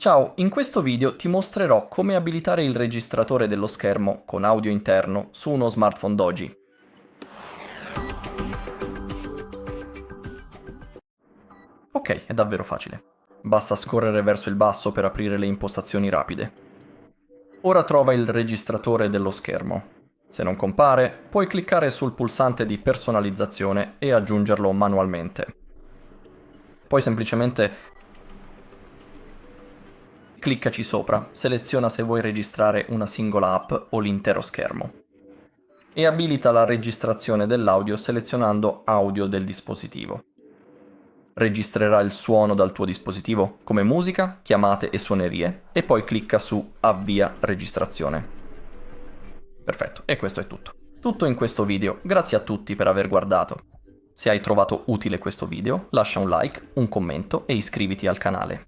Ciao, in questo video ti mostrerò come abilitare il registratore dello schermo con audio interno su uno smartphone DOOGEE. Ok, è davvero facile. Basta scorrere verso il basso per aprire le impostazioni rapide. Ora trova il registratore dello schermo. Se non compare, puoi cliccare sul pulsante di personalizzazione e aggiungerlo manualmente. Poi semplicemente cliccaci sopra, seleziona se vuoi registrare una singola app o l'intero schermo. E abilita la registrazione dell'audio selezionando audio del dispositivo. Registrerà il suono dal tuo dispositivo come musica, chiamate e suonerie e poi clicca su Avvia registrazione. Perfetto, e questo è tutto. Tutto in questo video, grazie a tutti per aver guardato. Se hai trovato utile questo video, lascia un like, un commento e iscriviti al canale.